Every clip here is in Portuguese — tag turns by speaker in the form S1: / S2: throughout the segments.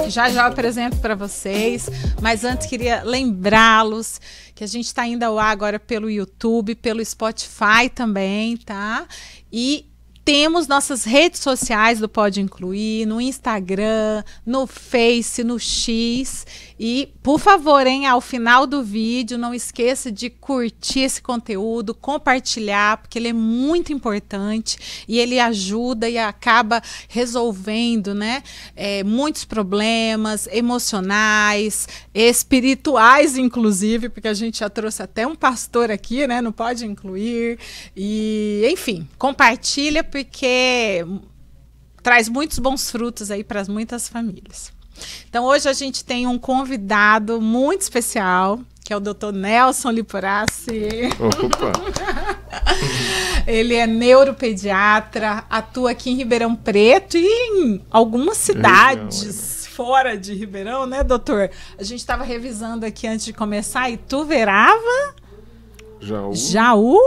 S1: Já eu apresento para vocês, mas antes queria lembrá-los que a gente está indo ao ar agora pelo YouTube, pelo Spotify também, tá? E temos nossas redes sociais do Pode Incluir, no Instagram, no Face, no X. E, por favor, ao final do vídeo, não esqueça de curtir esse conteúdo, compartilhar, porque ele é muito importante e ele ajuda e acaba resolvendo, né, muitos problemas emocionais, espirituais, inclusive, porque a gente já trouxe até um pastor aqui, né, no Pode Incluir. E, enfim, compartilha, porque traz muitos bons frutos aí para muitas famílias. Então, hoje a gente tem um convidado muito especial, que é o Dr. Nelson Liporassi.
S2: Opa!
S1: Ele é neuropediatra, atua aqui em Ribeirão Preto e em algumas cidades fora de Ribeirão, né, doutor? A gente estava revisando aqui antes de começar, Ituverava, Jaú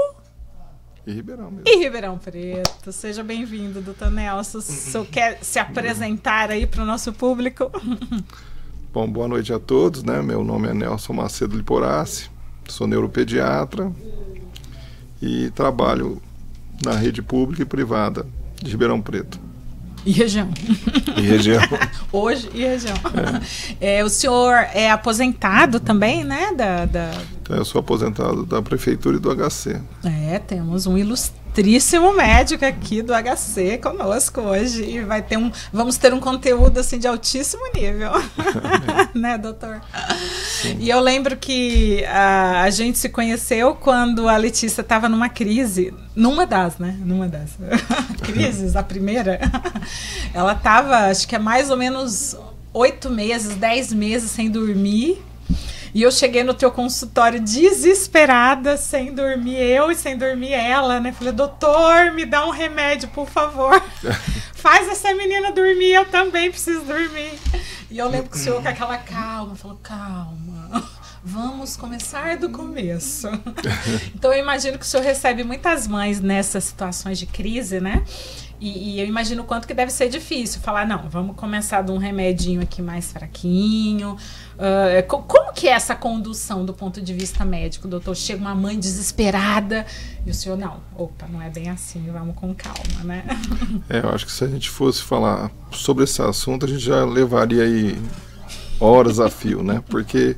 S2: e Ribeirão mesmo.
S1: E Ribeirão Preto. Seja bem-vindo, doutor Nelson. O senhor quer se apresentar aí para o nosso público?
S2: Bom, boa noite a todos, né? Meu nome é Nelson Macedo Liporassi, sou neuropediatra e trabalho na rede pública e privada de Ribeirão Preto.
S1: E região.
S2: E região.
S1: Hoje e região. O senhor é aposentado também, né?
S2: Eu sou aposentado da Prefeitura e do HC.
S1: Temos um ilustríssimo médico aqui do HC conosco hoje. E vamos ter um conteúdo assim, de altíssimo nível. Né, doutor? Sim. E eu lembro que a gente se conheceu quando a Letícia estava numa crise. Numa das crises, a primeira. Ela estava, acho que é mais ou menos 8 meses, 10 meses sem dormir. E eu cheguei no teu consultório desesperada, sem dormir eu e sem dormir ela, né? Falei, doutor, me dá um remédio, por favor. Faz essa menina dormir, eu também preciso dormir. E eu lembro que o senhor com aquela calma, falou, calma, vamos começar do começo. Então eu imagino que o senhor recebe muitas mães nessas situações de crise, né? E eu imagino o quanto que deve ser difícil falar, não, vamos começar de um remedinho aqui mais fraquinho. Como que é essa condução do ponto de vista médico, doutor? Chega uma mãe desesperada e o senhor, não é bem assim, vamos com calma, né?
S2: Eu acho que se a gente fosse falar sobre esse assunto, a gente já levaria aí horas a fio, né? Porque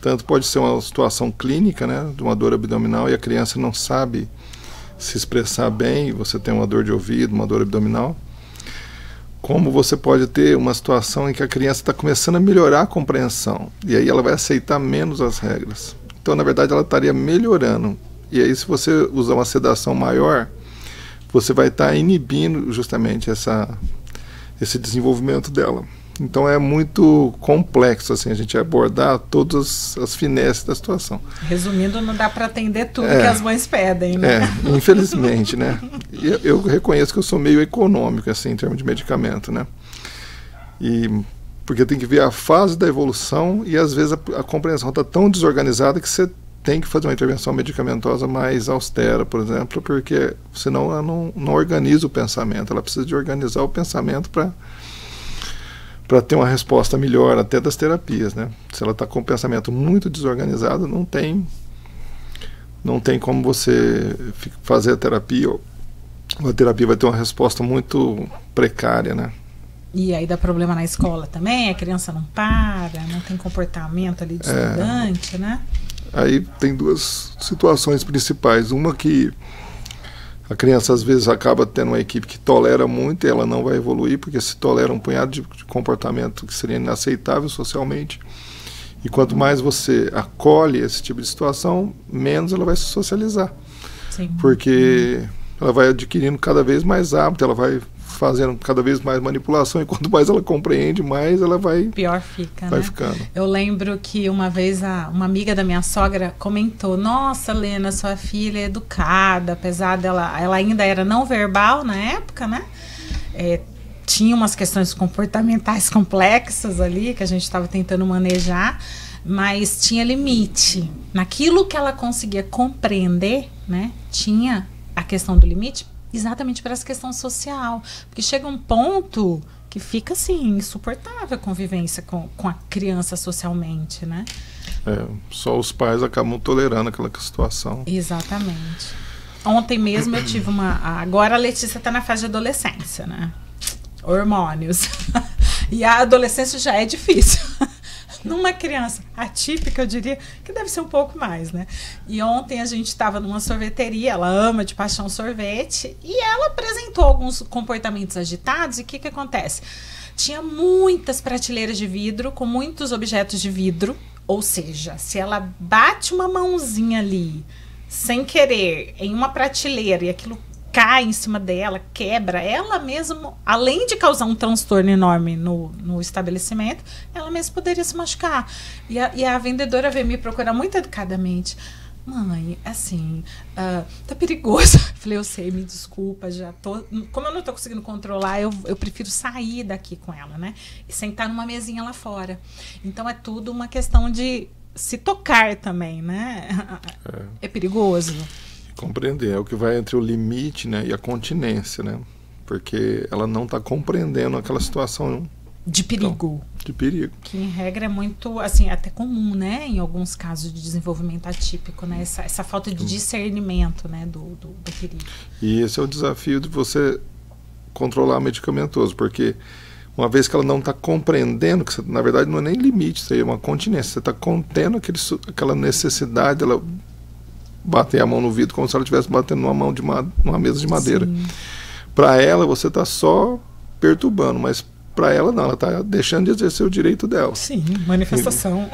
S2: tanto pode ser uma situação clínica, né, de uma dor abdominal e a criança não sabe se expressar bem, você tem uma dor de ouvido, uma dor abdominal, como você pode ter uma situação em que a criança está começando a melhorar a compreensão, e aí ela vai aceitar menos as regras. Então, na verdade, ela estaria melhorando, e aí se você usar uma sedação maior, você vai estar inibindo justamente esse desenvolvimento dela. Então é muito complexo assim, a gente abordar todas as finesses da situação.
S1: Resumindo, não dá para atender tudo que as mães pedem, né?
S2: Infelizmente, né? Eu reconheço que eu sou meio econômico assim, em termos de medicamento, né? Porque tem que ver a fase da evolução e às vezes a compreensão está tão desorganizada que você tem que fazer uma intervenção medicamentosa mais austera, por exemplo, porque senão ela não organiza o pensamento, ela precisa de organizar o pensamento para ter uma resposta melhor até das terapias, né? Se ela está com o pensamento muito desorganizado, não tem como você fazer a terapia, ou a terapia vai ter uma resposta muito precária, né?
S1: E aí dá problema na escola também, a criança não para, não tem comportamento ali de estudante, né?
S2: Aí tem duas situações principais, uma que a criança às vezes acaba tendo uma equipe que tolera muito e ela não vai evoluir, porque se tolera um punhado de comportamento que seria inaceitável socialmente. E quanto mais você acolhe esse tipo de situação, menos ela vai se socializar. Sim. Porque ela vai adquirindo cada vez mais hábito, ela vai fazendo cada vez mais manipulação, e quanto mais ela compreende, mais ela vai...
S1: Pior fica,
S2: vai
S1: né?
S2: ficando.
S1: Eu lembro que uma vez uma amiga da minha sogra comentou, nossa, Lena, sua filha é educada, apesar dela, ela ainda era não verbal na época, né? Tinha umas questões comportamentais complexas ali, que a gente estava tentando manejar, mas tinha limite. Naquilo que ela conseguia compreender, né? Tinha a questão do limite, exatamente para essa questão social. Porque chega um ponto que fica, assim, insuportável a convivência com a criança socialmente, né?
S2: Só os pais acabam tolerando aquela situação.
S1: Exatamente. Ontem mesmo eu tive agora a Letícia está na fase de adolescência, né? Hormônios. E a adolescência já é difícil. Numa criança atípica, eu diria que deve ser um pouco mais, né? E ontem a gente estava numa sorveteria, ela ama de paixão sorvete, e ela apresentou alguns comportamentos agitados, e o que acontece? Tinha muitas prateleiras de vidro, com muitos objetos de vidro, ou seja, se ela bate uma mãozinha ali, sem querer, em uma prateleira, e aquilo cai em cima dela, quebra, ela mesma, além de causar um transtorno enorme no estabelecimento, ela mesma poderia se machucar. E a vendedora veio me procurar muito educadamente. Mãe, assim, tá perigoso. Falei, eu sei, me desculpa, já tô... Como eu não tô conseguindo controlar, eu prefiro sair daqui com ela, né? E sentar numa mesinha lá fora. Então é tudo uma questão de se tocar também, né? É perigoso.
S2: Compreender, é o que vai entre o limite, né, e a continência, né? Porque ela não está compreendendo aquela situação
S1: de perigo.
S2: Então, de perigo.
S1: Que em regra é muito, assim, até comum, né? Em alguns casos de desenvolvimento atípico, né? Essa falta de discernimento, né, do perigo. E
S2: esse é o desafio de você controlar medicamentoso, porque uma vez que ela não está compreendendo, que você, na verdade não é nem limite, isso aí é uma continência, você está contendo aquela necessidade dela bater a mão no vidro como se ela estivesse batendo numa mesa de madeira. Para ela, você está só perturbando, mas para ela não, ela está deixando de exercer o direito dela.
S1: Sim, manifestação.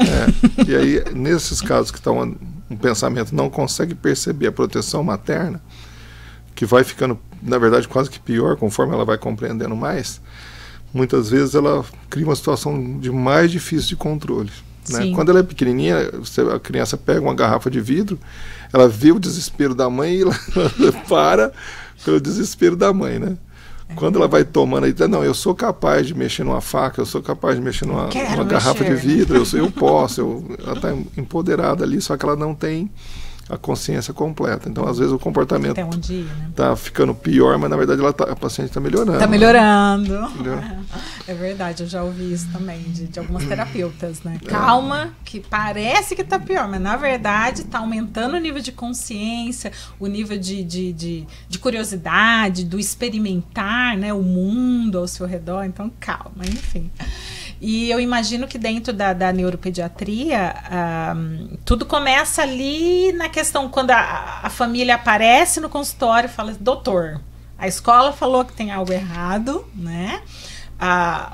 S2: E aí, nesses casos que um pensamento não consegue perceber a proteção materna, que vai ficando, na verdade, quase que pior, conforme ela vai compreendendo mais, muitas vezes ela cria uma situação de mais difícil de controle. Né? Quando ela é pequenininha, a criança pega uma garrafa de vidro, ela vê o desespero da mãe e ela para pelo desespero da mãe, né? Quando ela vai tomando aí, não, eu sou capaz de mexer numa faca, eu sou capaz de mexer numa garrafa de vidro, eu posso, ela está empoderada ali, só que ela não tem a consciência completa. Então, às vezes, o comportamento está ficando pior, mas, na verdade, a paciente está melhorando.
S1: Está melhorando. É verdade, eu já ouvi isso também, de algumas terapeutas, né? Calma, que parece que está pior, mas, na verdade, está aumentando o nível de consciência, o nível de curiosidade, do experimentar, né, o mundo ao seu redor. Então, calma, enfim. E eu imagino que dentro da neuropediatria, tudo começa ali na questão, quando a família aparece no consultório e fala, doutor, a escola falou que tem algo errado, né?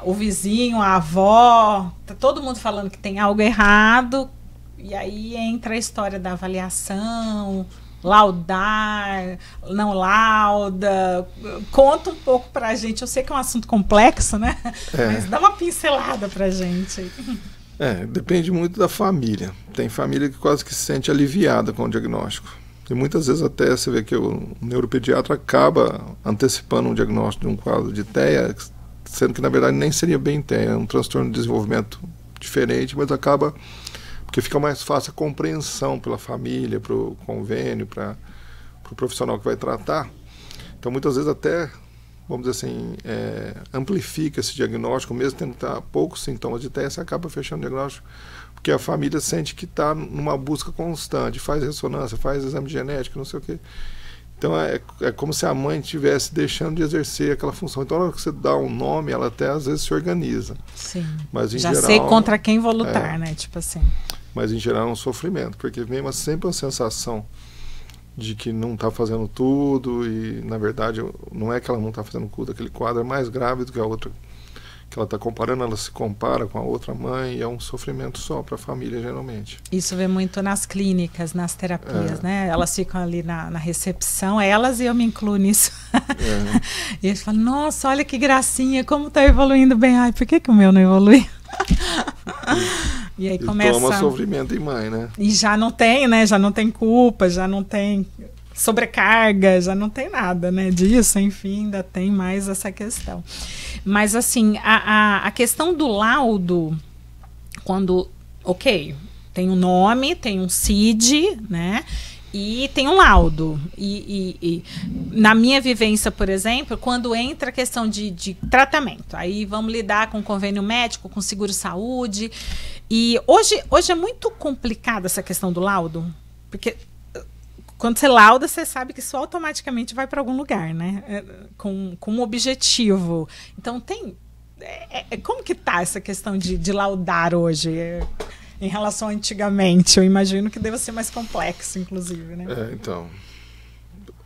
S1: O vizinho, a avó, tá todo mundo falando que tem algo errado, e aí entra a história da avaliação, laudar, não lauda. Conta um pouco pra gente. Eu sei que é um assunto complexo, né? Mas dá uma pincelada pra gente.
S2: Depende muito da família. Tem família que quase que se sente aliviada com o diagnóstico. E muitas vezes até você vê que o neuropediatra acaba antecipando um diagnóstico de um quadro de TEA, sendo que na verdade nem seria bem TEA, é um transtorno de desenvolvimento diferente, mas acaba... porque fica mais fácil a compreensão pela família, para o convênio, para o profissional que vai tratar. Então, muitas vezes até, vamos dizer assim, amplifica esse diagnóstico, mesmo tendo poucos sintomas de TEA, você acaba fechando o diagnóstico, porque a família sente que está numa busca constante, faz ressonância, faz exame de genética, não sei o quê. Então, é como se a mãe estivesse deixando de exercer aquela função. Então, na hora que você dá um nome, ela até às vezes se organiza.
S1: Sim.
S2: Mas, em
S1: já
S2: geral,
S1: sei contra quem vou lutar, né? Tipo assim.
S2: Mas em geral é um sofrimento, porque vem sempre uma sensação de que não está fazendo tudo, e na verdade não é que ela não está fazendo tudo, aquele quadro é mais grave do que que ela está comparando, ela se compara com a outra mãe e é um sofrimento só para a família, geralmente.
S1: Isso vê muito nas clínicas, nas terapias, né? Elas ficam ali na recepção, elas, e eu me incluo nisso. E eles falam, nossa, olha que gracinha, como está evoluindo bem. Ai, por que o meu não evolui? E aí começa...
S2: toma sofrimento em mãe, né?
S1: E já não tem, né? Já não tem culpa, já não tem sobrecarga, já não tem nada, né? Disso, enfim, ainda tem mais essa questão. Mas, assim, a questão do laudo, quando, ok, tem um nome, tem um CID, né? E tem um laudo. E na minha vivência, por exemplo, quando entra a questão de tratamento, aí vamos lidar com convênio médico, com seguro-saúde. E hoje é muito complicada essa questão do laudo, porque quando você lauda, você sabe que isso automaticamente vai para algum lugar, né? Com um objetivo. Então, como que tá essa questão de laudar hoje? Em relação a antigamente, eu imagino que deva ser mais complexo, inclusive, né?
S2: Então,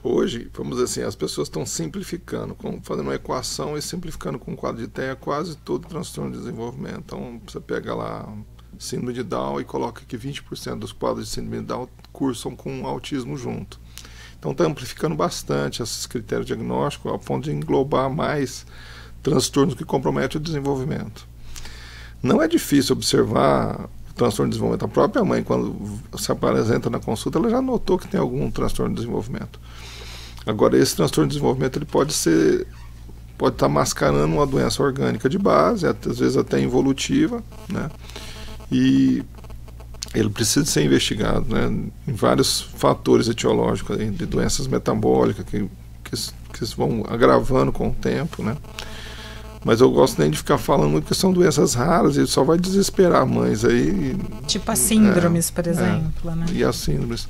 S2: hoje, vamos dizer assim, as pessoas estão simplificando, fazendo uma equação e simplificando com um quadro de TEA quase todo transtorno de desenvolvimento. Então, você pega lá síndrome de Down e coloca que 20% dos quadros de síndrome de Down cursam com autismo junto. Então, está amplificando bastante esses critérios diagnósticos ao ponto de englobar mais transtornos que comprometem o desenvolvimento. Não é difícil observar transtorno de desenvolvimento. A própria mãe, quando se apresenta na consulta, ela já notou que tem algum transtorno de desenvolvimento. Agora, esse transtorno de desenvolvimento ele pode estar mascarando uma doença orgânica de base, às vezes até involutiva, né? E ele precisa ser investigado, né, em vários fatores etiológicos, de doenças metabólicas que vão agravando com o tempo, né? Mas eu gosto nem de ficar falando muito que são doenças raras e só vai desesperar mães aí.
S1: Tipo as síndromes, por exemplo, né?
S2: E as síndromes.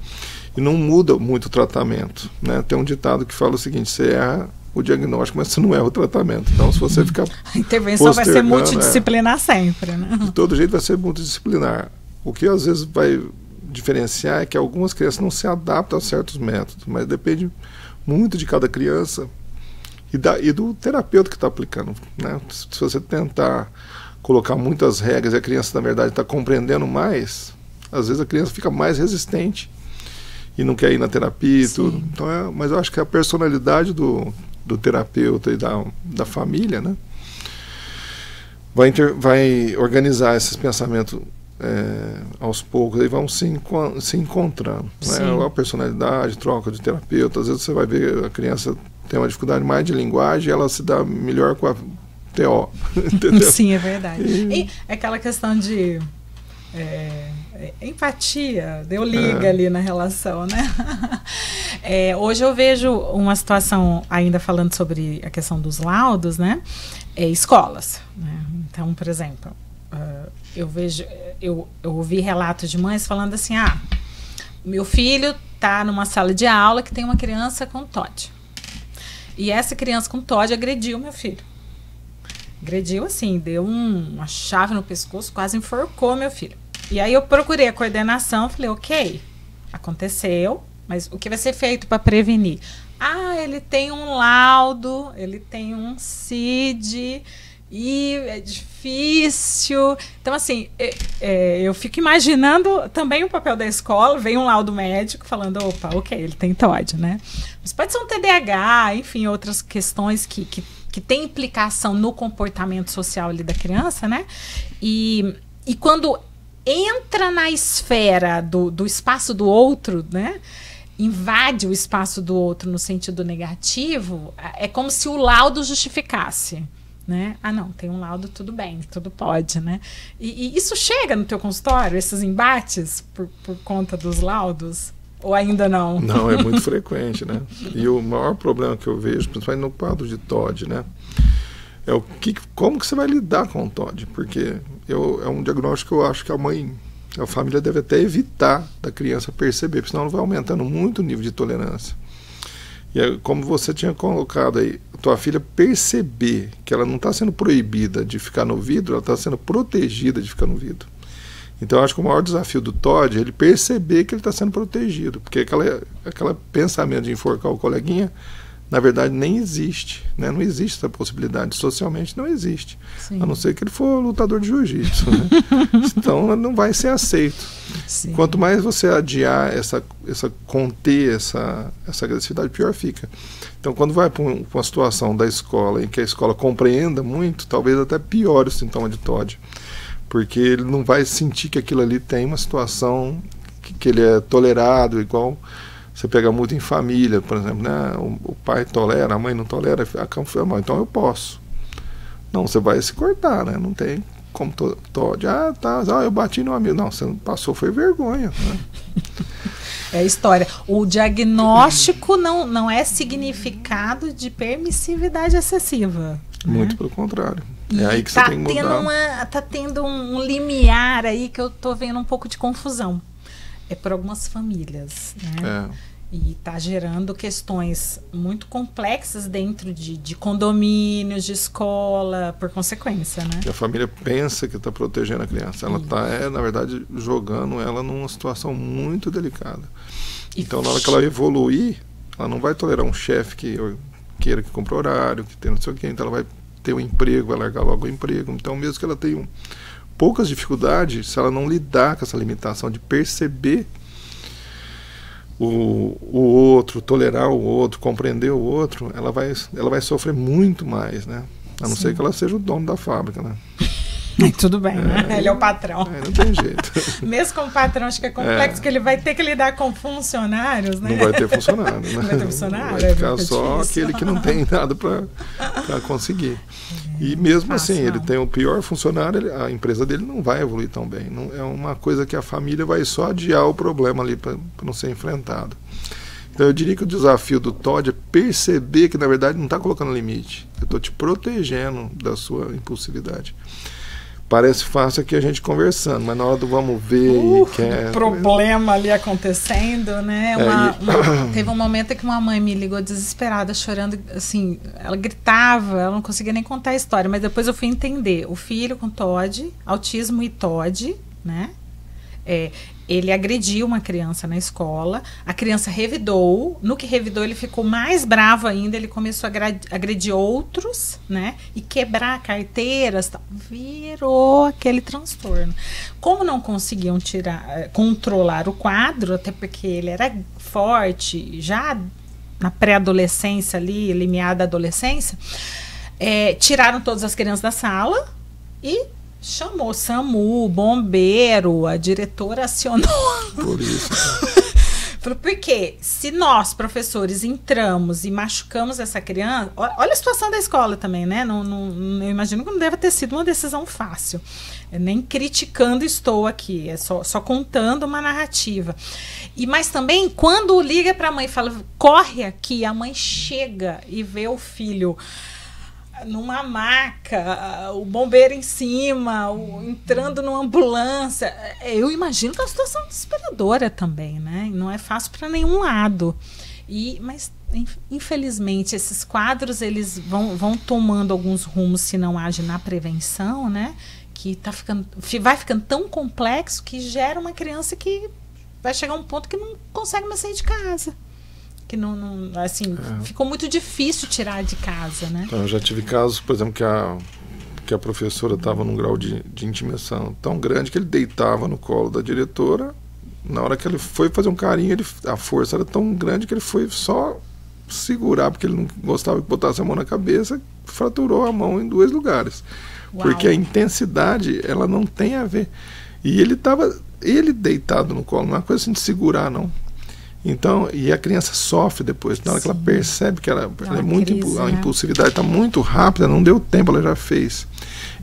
S2: E não muda muito o tratamento, né? Tem um ditado que fala o seguinte: você erra o diagnóstico, mas você não erra o tratamento. Então, se você ficar
S1: a intervenção vai ser multidisciplinar sempre, né?
S2: De todo jeito vai ser multidisciplinar. O que às vezes vai diferenciar é que algumas crianças não se adaptam a certos métodos, mas depende muito de cada criança e do terapeuta que está aplicando, né? Se você tentar colocar muitas regras e a criança, na verdade, está compreendendo mais, às vezes a criança fica mais resistente e não quer ir na terapia e tudo. Então, mas eu acho que a personalidade do terapeuta e da família, né, vai organizar esses pensamentos aos poucos, aí vão se encontrando, né? A personalidade, troca de terapeuta. Às vezes você vai ver a criança tem uma dificuldade mais de linguagem, ela se dá melhor com a TO. Entendeu?
S1: Sim, é verdade. E aquela questão de empatia, deu liga ali na relação, né? Hoje eu vejo uma situação, ainda falando sobre a questão dos laudos, né? Escolas, né? Então, por exemplo, eu ouvi relatos de mães falando assim: meu filho está numa sala de aula que tem uma criança com TOD. E essa criança com TOD agrediu meu filho. Agrediu assim, deu uma chave no pescoço, quase enforcou meu filho. E aí eu procurei a coordenação, falei, ok, aconteceu, mas o que vai ser feito para prevenir? Ele tem um laudo, ele tem um CID, e é difícil. Então, assim, eu fico imaginando também o papel da escola. Vem um laudo médico falando, opa, ok, ele tem TOD, né? Mas pode ser um TDAH, enfim, outras questões que tem implicação no comportamento social ali da criança, né? E quando entra na esfera do espaço do outro, né? Invade o espaço do outro no sentido negativo, é como se o laudo justificasse. Né? Não, tem um laudo, tudo bem, tudo pode, né? E isso chega no teu consultório, esses embates por conta dos laudos? Ou ainda não?
S2: Não, é muito frequente, né? E o maior problema que eu vejo, principalmente no quadro de TOD, né? Como que você vai lidar com o TOD? Porque é um diagnóstico que eu acho que a família deve até evitar da criança perceber, porque senão ela vai aumentando muito o nível de tolerância. E como você tinha colocado aí, tua filha perceber que ela não está sendo proibida de ficar no vidro, ela está sendo protegida de ficar no vidro. Então eu acho que o maior desafio do TOD é ele perceber que ele está sendo protegido, porque aquele pensamento de enforcar o coleguinha na verdade nem existe, né? Não existe essa possibilidade, socialmente não existe. Sim. A não ser que ele for lutador de jiu-jitsu, né? Então não vai ser aceito. Sim. Quanto mais você adiar conter essa agressividade, pior fica. Então quando vai para uma situação da escola em que a escola compreenda muito, talvez até piore o sintoma de TOD, porque ele não vai sentir que aquilo ali tem uma situação que ele é tolerado, igual você pega muito em família, por exemplo, né? O pai tolera, a mãe não tolera, então eu posso. Não, você vai se cortar, né? Não tem como TOD. Eu bati no amigo. Não, você não passou, foi vergonha. Né?
S1: É a história. O diagnóstico não é significado de permissividade excessiva.
S2: Muito pelo contrário. É aí que você tem que mudar.
S1: Tá tendo um limiar aí que eu tô vendo um pouco de confusão. É por algumas famílias, né? E está gerando questões muito complexas dentro de condomínios, de escola, por consequência, né?
S2: E a família pensa que está protegendo a criança. Ela está, na verdade, jogando ela numa situação muito delicada. Então, na hora que ela evoluir, ela não vai tolerar um chefe que queira que compre horário, que tenha não sei o quê. Então, ela vai ter um emprego, vai largar logo o emprego. Então, mesmo que ela tenha poucas dificuldades, se ela não lidar com essa limitação de perceber o outro, tolerar o outro, compreender o outro, ela vai sofrer muito mais, né? A não ser que ela seja o dono da fábrica, né?
S1: Tudo bem, né? Ele é o patrão.
S2: Não tem jeito.
S1: Mesmo como patrão, acho que é complexo, que ele vai ter que lidar com funcionários, né?
S2: Não vai ter funcionário, né?
S1: Não vai ter funcionário.
S2: Vai ficar só aquele que não tem nada para conseguir. E mesmo assim, ele tem o pior funcionário, a empresa dele não vai evoluir tão bem. Não, é uma coisa que a família vai só adiar o problema ali para não ser enfrentado. Então eu diria que o desafio do TOD é perceber que na verdade não está colocando limite. Eu estou te protegendo da sua impulsividade. Parece fácil aqui a gente conversando, mas na hora do vamos ver...
S1: problema ali acontecendo, né? Teve um momento em que uma mãe me ligou desesperada, chorando, assim, ela gritava, ela não conseguia nem contar a história, mas depois eu fui entender. O filho com TOD, autismo e TOD, né? Ele agrediu uma criança na escola, a criança revidou, no que revidou ele ficou mais bravo ainda, ele começou a agredir outros, né, e quebrar carteiras, tal. Virou aquele transtorno. Como não conseguiam controlar o quadro, até porque ele era forte, já na pré-adolescência ali, limiar da adolescência, tiraram todas as crianças da sala e chamou SAMU, bombeiro, a diretora acionou.
S2: Por isso.
S1: Porque se nós, professores, entramos e machucamos essa criança... Olha a situação da escola também, né? Eu imagino que não deve ter sido uma decisão fácil. Nem criticando estou aqui, é só contando uma narrativa. Mas também, quando liga para a mãe e fala, corre aqui, a mãe chega e vê o filho numa maca, o bombeiro em cima, entrando numa ambulância. Eu imagino que é uma situação desesperadora também, né? Não é fácil para nenhum lado. Mas, infelizmente, esses quadros eles vão tomando alguns rumos se não age na prevenção, né? Que vai ficando tão complexo que gera uma criança que vai chegar a um ponto que não consegue mais sair de casa. Que ficou muito difícil tirar de casa, né?
S2: Então, eu já tive casos, por exemplo, que a professora estava num grau de intimidação tão grande que ele deitava no colo da diretora. Na hora que ele foi fazer um carinho, a força era tão grande que ele foi só segurar, porque ele não gostava que botasse a mão na cabeça, fraturou a mão em 2 lugares. Uau. Porque a intensidade, ela não tem a ver. E ele deitado no colo, não é uma coisa assim de segurar, não. Então, e a criança sofre depois, na hora que ela percebe que ela é muito a impulsividade está muito rápida, não deu tempo, ela já fez.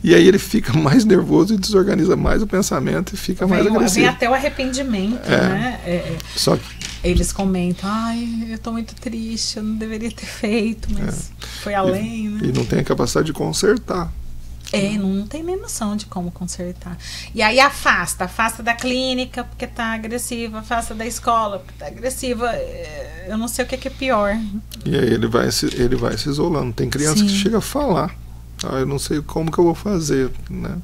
S2: E aí ele fica mais nervoso e desorganiza mais o pensamento e fica mais agressivo.
S1: Vem até o arrependimento, né?
S2: Só que
S1: eles comentam, eu estou muito triste, eu não deveria ter feito, mas foi além, né?
S2: E não tem a capacidade de consertar.
S1: Não tem nem noção de como consertar. E aí afasta da clínica porque tá agressiva, afasta da escola porque tá agressiva. Eu não sei o que é pior.
S2: E aí ele vai se isolando. Tem criança que chega a falar. Eu não sei como que eu vou fazer, né?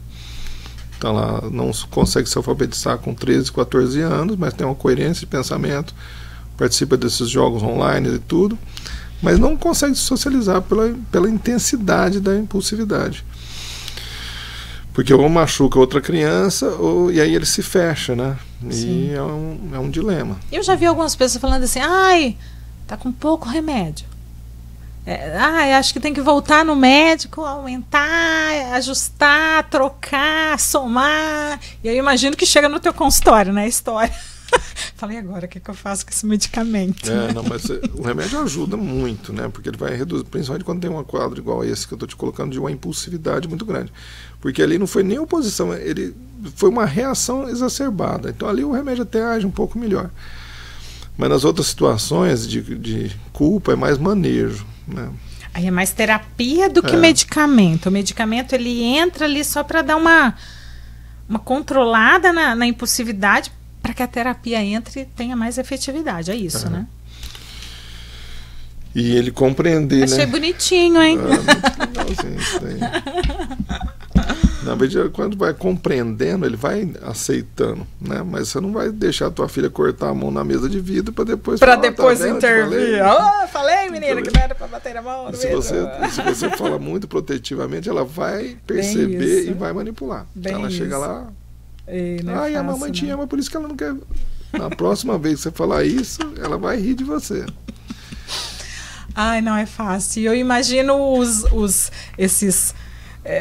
S2: Tá lá, não consegue se alfabetizar com 13, 14 anos, mas tem uma coerência de pensamento, participa desses jogos online e tudo. mas não consegue se socializar pela intensidade da impulsividade. Porque ou machuca outra criança, e aí ele se fecha, né?
S1: Sim.
S2: E é um dilema.
S1: Eu já vi algumas pessoas falando assim, ai, tá com pouco remédio. Acho que tem que voltar no médico, aumentar, ajustar, trocar, somar. E aí eu imagino que chega no teu consultório, né? A história. Falei, agora, o que eu faço com esse medicamento?
S2: Não, mas o remédio ajuda muito, né? Porque ele vai reduzir, principalmente quando tem um quadro igual a esse que eu estou te colocando, de uma impulsividade muito grande. Porque ali não foi nem oposição, ele foi uma reação exacerbada. Então ali o remédio até age um pouco melhor. Mas nas outras situações de culpa é mais manejo, né?
S1: Aí é mais terapia do que medicamento. O medicamento ele entra ali só para dar uma controlada na impulsividade, para que a terapia entre e tenha mais efetividade. É isso, né?
S2: E ele compreender,
S1: Achei bonitinho, hein?
S2: Na verdade, quando vai compreendendo, ele vai aceitando, né? Mas você não vai deixar a tua filha cortar a mão na mesa de vidro para depois
S1: intervir. Falei, menina, que não era para bater a mão no vidro.
S2: Se você fala muito protetivamente, ela vai perceber e vai manipular. Então ela chega lá, a mamãe te ama, por isso que ela não quer. Na próxima vez que você falar isso, ela vai rir de você.
S1: Ai, não é fácil. Eu imagino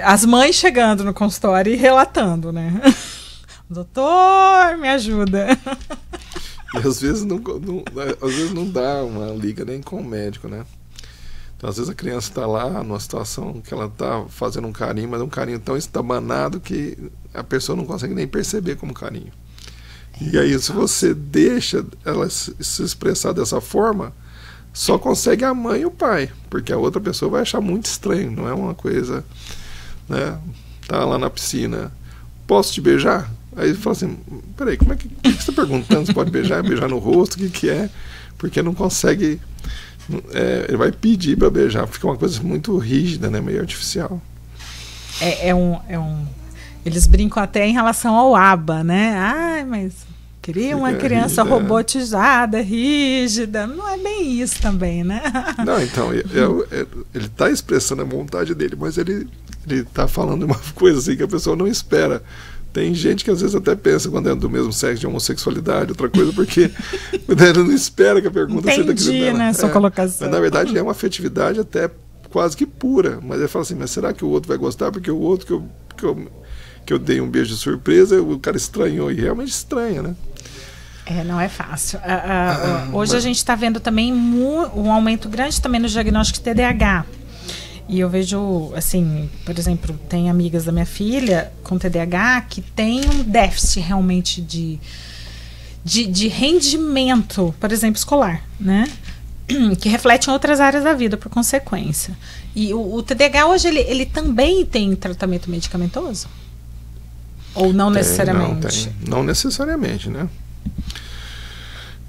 S1: as mães chegando no consultório e relatando, né? Doutor, me ajuda.
S2: E às vezes não dá uma liga nem com o médico, né? Então, às vezes a criança está lá numa situação que ela está fazendo um carinho, mas é um carinho tão estabanado que a pessoa não consegue nem perceber como carinho. E aí, se você deixa ela se expressar dessa forma, só consegue a mãe e o pai, porque a outra pessoa vai achar muito estranho, não é uma coisa, né? Tá lá na piscina, posso te beijar? Aí ele fala assim, peraí, o que você está perguntando? Você pode beijar? Beijar no rosto? O que é? Porque não consegue, ele vai pedir para beijar, fica uma coisa muito rígida, né? Meio artificial.
S1: Eles brincam até em relação ao ABA, né? Ai, mas queria uma criança rígida, robotizada, rígida. Não é bem isso também, né?
S2: Não, então, ele está expressando a vontade dele, mas ele está falando uma coisa assim que a pessoa não espera. Tem gente que às vezes até pensa, quando é do mesmo sexo, de homossexualidade, outra coisa, porque ele não espera que a pergunta seja daquilo dela.
S1: Né, sua colocação.
S2: Mas na verdade é uma afetividade até quase que pura. Mas ele fala assim, mas será que o outro vai gostar? Porque o outro que eu dei um beijo de surpresa, o cara estranhou, e realmente estranha, né?
S1: Não é fácil. Hoje a gente está vendo também um aumento grande também no diagnóstico de TDAH. E eu vejo, assim, por exemplo, tem amigas da minha filha com TDAH que tem um déficit realmente de rendimento, por exemplo, escolar, né? Que reflete em outras áreas da vida, por consequência. E o TDAH hoje, ele também tem tratamento medicamentoso? Ou não necessariamente?
S2: Não necessariamente, né?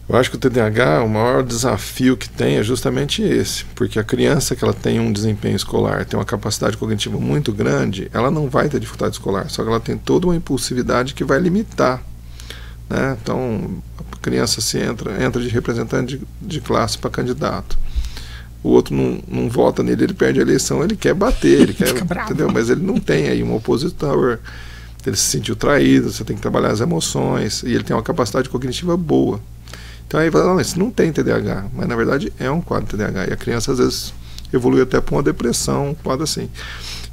S2: Eu acho que o TDAH, o maior desafio que tem é justamente esse, porque a criança que ela tem um desempenho escolar, tem uma capacidade cognitiva muito grande, ela não vai ter dificuldade escolar, só que ela tem toda uma impulsividade que vai limitar, né? Então, a criança entra de representante de classe para candidato. O outro não vota nele, ele perde a eleição, ele quer bater, ele quer, entendeu? Mas ele não tem aí um opositor, ele se sentiu traído, você tem que trabalhar as emoções, e ele tem uma capacidade cognitiva boa. Então aí vai, não, isso não tem TDAH, mas na verdade é um quadro TDAH, e a criança às vezes evolui até para uma depressão, um quadro assim.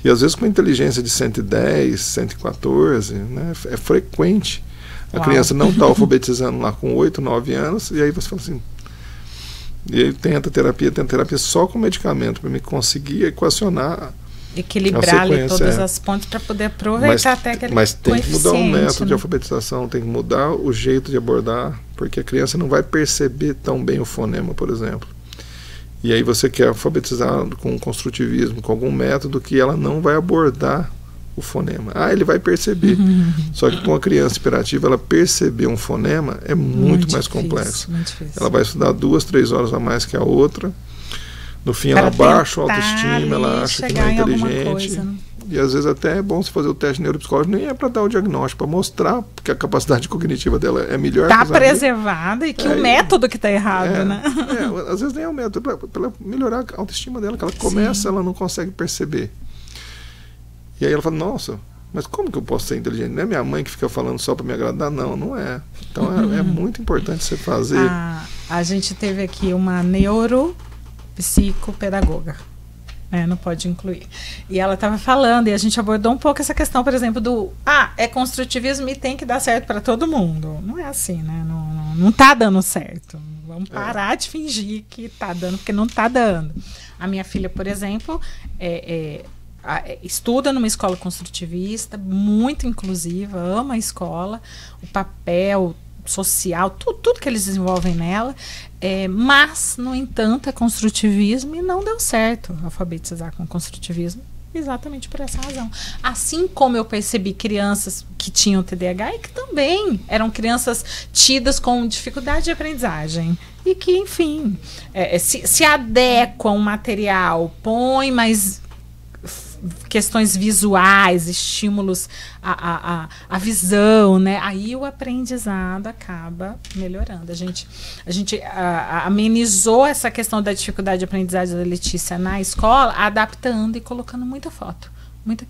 S2: E às vezes com inteligência de 110, 114, né, é frequente. A criança não está alfabetizando lá com 8, 9 anos, e aí você fala assim, e aí tenta terapia só com medicamento, para me conseguir equacionar,
S1: equilibrar ali todas as pontes para poder aproveitar até aquele
S2: Mas tem que mudar o método de alfabetização, tem que mudar o jeito de abordar, porque a criança não vai perceber tão bem o fonema, por exemplo. E aí você quer alfabetizar com construtivismo, com algum método que ela não vai abordar o fonema. Ele vai perceber. Só que com a criança hiperativa, ela perceber um fonema é muito mais complexo. Ela vai estudar 2, 3 horas a mais que a outra. No fim, ela baixa a autoestima, ela acha que não é inteligente. E às vezes até é bom você fazer o teste neuropsicológico, nem é para dar o diagnóstico, para mostrar que a capacidade cognitiva dela é melhor.
S1: Está preservada e que o método que está errado, né?
S2: Às vezes nem é o método, para ela melhorar a autoestima dela, que ela começa, ela não consegue perceber. E aí ela fala, nossa, mas como que eu posso ser inteligente? Não é minha mãe que fica falando só para me agradar? Não, não é. Então é muito importante você fazer.
S1: A gente teve aqui uma neuropsicopedagoga. Não pode incluir. E ela estava falando, e a gente abordou um pouco essa questão, por exemplo, é construtivismo e tem que dar certo para todo mundo. Não é assim, né? Não tá dando certo. Vamos parar de fingir que tá dando, porque não tá dando. A minha filha, por exemplo, estuda numa escola construtivista, muito inclusiva, ama a escola, o papel social, tudo que eles desenvolvem nela, mas, no entanto, é construtivismo e não deu certo alfabetizar com construtivismo, exatamente por essa razão. Assim como eu percebi crianças que tinham TDAH e que também eram crianças tidas com dificuldade de aprendizagem e que, enfim, se adequam ao material, põe mais questões visuais, estímulos à visão, né? Aí o aprendizado acaba melhorando. A gente amenizou essa questão da dificuldade de aprendizagem da Letícia na escola, adaptando e colocando muita foto, muito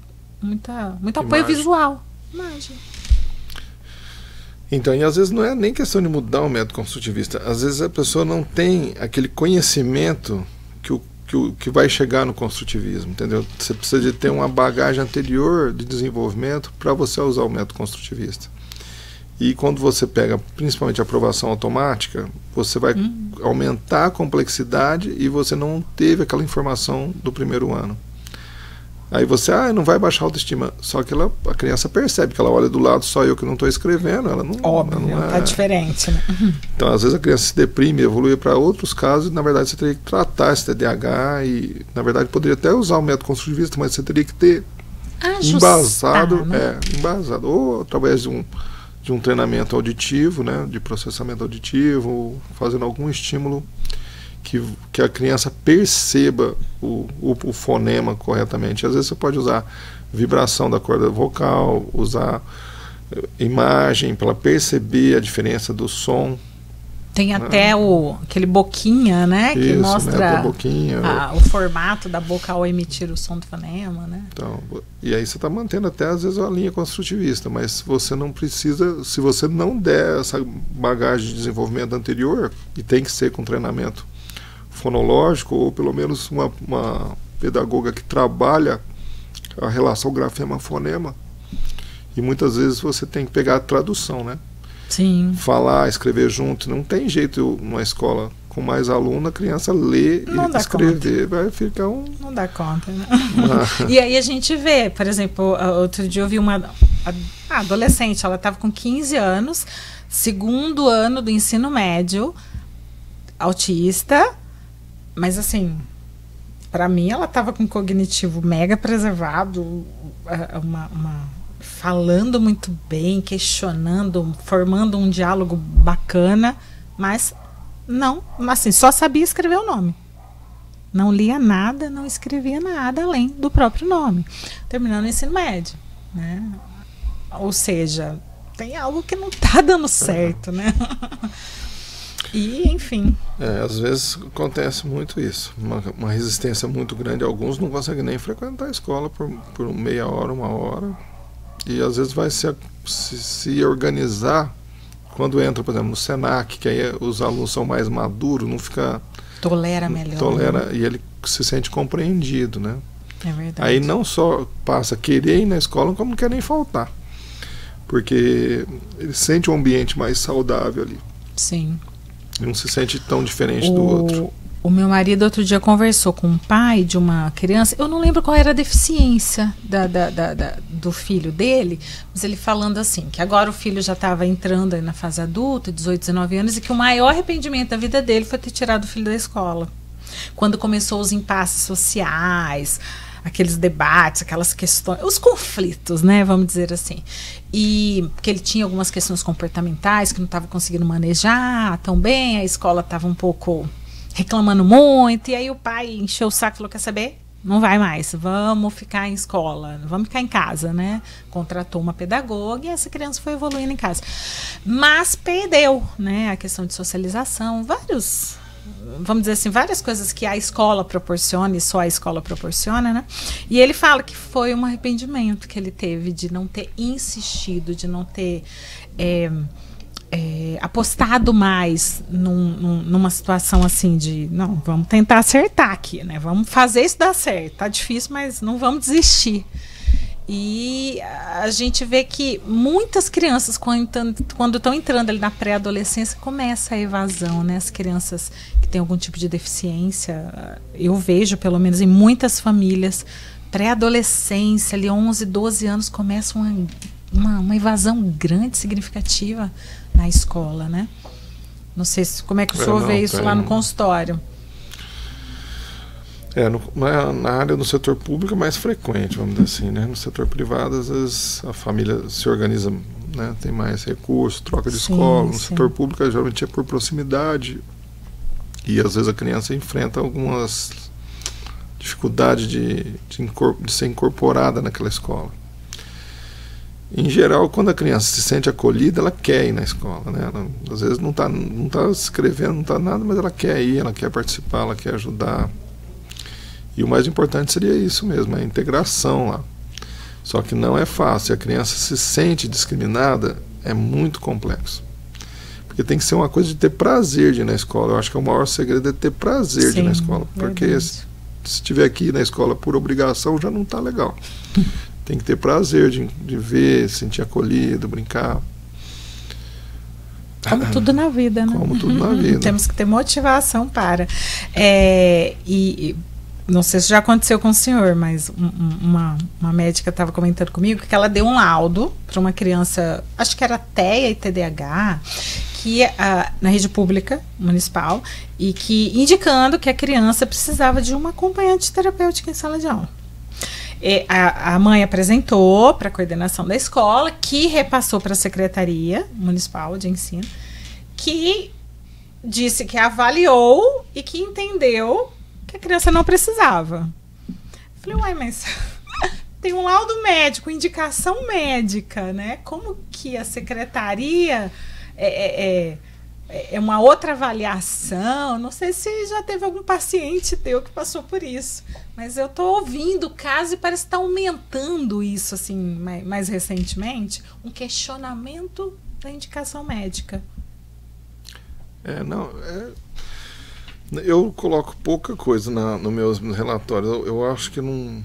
S1: apoio visual, imagem.
S2: Então, e às vezes não é nem questão de mudar o método construtivista, às vezes a pessoa não tem aquele conhecimento que vai chegar no construtivismo, entendeu? Você precisa de ter uma bagagem anterior de desenvolvimento para você usar o método construtivista. E quando você pega principalmente a aprovação automática, você vai aumentar a complexidade e você não teve aquela informação do primeiro ano. Aí você, não vai baixar a autoestima. Só que a criança percebe que ela olha do lado, só eu que não estou escrevendo, ela não...
S1: Óbvio,
S2: ela não
S1: tá diferente, né?
S2: Então, às vezes a criança se deprime, evolui para outros casos, e na verdade você teria que tratar esse TDAH e, na verdade, poderia até usar o método construtivista, mas você teria que ter embasado, embasado, ou através de um treinamento auditivo, né, de processamento auditivo, fazendo algum estímulo que a criança perceba o fonema corretamente. Às vezes você pode usar vibração da corda vocal, usar imagem para ela perceber a diferença do som.
S1: Tem até aquele boquinha, né? Que
S2: Isso,
S1: mostra
S2: boquinha,
S1: o formato da boca ao emitir o som do fonema, né?
S2: Então, e aí você está mantendo até às vezes a linha construtivista, mas você não precisa, se você não der essa bagagem de desenvolvimento anterior, e tem que ser com treinamento fonológico, ou pelo menos uma pedagoga que trabalha a relação grafema-fonema, e muitas vezes você tem que pegar a tradução, né?
S1: Sim.
S2: Falar, escrever junto, não tem jeito numa escola com mais aluno, a criança ler e escrever, vai ficar
S1: Não dá conta, né? E aí a gente vê, por exemplo, outro dia eu vi uma adolescente, ela estava com 15 anos, segundo ano do ensino médio, autista, mas assim, para mim ela estava com cognitivo mega preservado, falando muito bem, questionando, formando um diálogo bacana, mas não, assim, só sabia escrever o nome. Não lia nada, não escrevia nada além do próprio nome. Terminando o ensino médio, né? Ou seja, tem algo que não está dando certo, né? E, enfim.
S2: Às vezes acontece muito isso. Uma resistência muito grande. Alguns não conseguem nem frequentar a escola por meia hora, uma hora. E às vezes vai se organizar quando entra, por exemplo, no Senac, que aí os alunos são mais maduros, não fica...
S1: Tolera melhor.
S2: Tolera, né? E ele se sente compreendido, né?
S1: É verdade.
S2: Aí não só passa a querer ir na escola, como não quer nem faltar. Porque ele sente um ambiente mais saudável ali.
S1: Sim.
S2: Não se sente tão diferente do outro.
S1: O meu marido outro dia conversou com um pai de uma criança, eu não lembro qual era a deficiência do filho dele, mas ele falando assim, que agora o filho já estava entrando aí na fase adulta, 18, 19 anos, e que o maior arrependimento da vida dele foi ter tirado o filho da escola. Quando começou os impasses sociais, aqueles debates, aquelas questões, os conflitos, né, vamos dizer assim. E que ele tinha algumas questões comportamentais que não estava conseguindo manejar tão bem, a escola estava um pouco reclamando muito, e aí o pai encheu o saco e falou, quer saber? não vai mais, vamos ficar em escola, vamos ficar em casa, né? Contratou uma pedagoga e essa criança foi evoluindo em casa. Mas perdeu, né? A questão de socialização, vamos dizer assim, várias coisas que a escola proporciona e só a escola proporciona, né? E ele fala que foi um arrependimento que ele teve de não ter insistido, de não ter apostado mais numa situação assim de, não, vamos tentar acertar aqui, né? Vamos fazer isso dar certo. Tá difícil, mas não vamos desistir. E a gente vê que muitas crianças, quando estão entrando ali na pré-adolescência, começa a evasão, né? As crianças que têm algum tipo de deficiência, eu vejo, pelo menos em muitas famílias, pré-adolescência, ali 11, 12 anos, começa uma evasão grande, significativa na escola, né? Não sei como é que o senhor vê isso lá no consultório.
S2: Na área do setor público é mais frequente, vamos dizer assim, né? No setor privado, às vezes a família se organiza, né? Tem mais recursos, troca de escola. No setor público, geralmente é por proximidade e às vezes a criança enfrenta algumas dificuldades de ser incorporada naquela escola. Em geral, quando a criança se sente acolhida, ela quer ir na escola, né? Ela, às vezes não tá escrevendo, não está nada, mas ela quer ir, ela quer participar, ela quer ajudar. E o mais importante seria isso mesmo, a integração lá. Só que não é fácil. A criança se sente discriminada, é muito complexo. Porque tem que ser uma coisa de ter prazer de ir na escola. Eu acho que o maior segredo é ter prazer de ir na escola. Porque se estiver aqui na escola por obrigação, já não está legal. Tem que ter prazer de ver, sentir acolhido, brincar.
S1: Como tudo na vida, né?
S2: Como tudo na vida.
S1: Temos que ter motivação para. Não sei se já aconteceu com o senhor, mas uma médica estava comentando comigo que ela deu um laudo para uma criança, acho que era TEA e TDAH, na rede pública municipal, e que indicando que a criança precisava de uma acompanhante terapêutica em sala de aula. A mãe apresentou para a coordenação da escola, que repassou para a Secretaria Municipal de Ensino, que disse que avaliou e que entendeu que a criança não precisava. Falei, uai, mas tem um laudo médico, indicação médica, né? Como que a secretaria é uma outra avaliação? Não sei se já teve algum paciente teu que passou por isso, mas eu tô ouvindo o caso e parece estar aumentando isso, assim, mais recentemente, um questionamento da indicação médica.
S2: Eu coloco pouca coisa nos meus relatórios. Eu acho que não.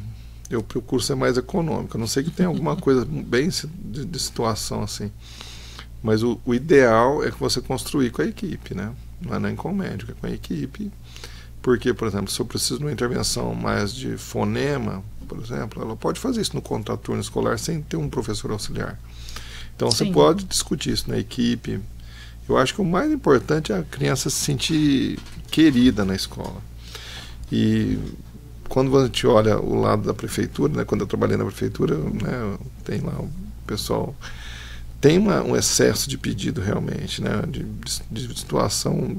S2: Eu procuro ser mais econômico. Eu não sei que tem alguma coisa bem de situação assim. Mas o ideal é que você construir com a equipe, né? Não é nem com o médico, é com a equipe. Porque, por exemplo, se eu preciso de uma intervenção mais de fonema, por exemplo, ela pode fazer isso no contraturno escolar sem ter um professor auxiliar. Então você pode discutir isso na equipe. Eu acho que o mais importante é a criança se sentir querida na escola. E quando a gente olha o lado da prefeitura, né, quando eu trabalhei na prefeitura, né, tem lá o pessoal, tem um excesso de pedido realmente, né, de situação,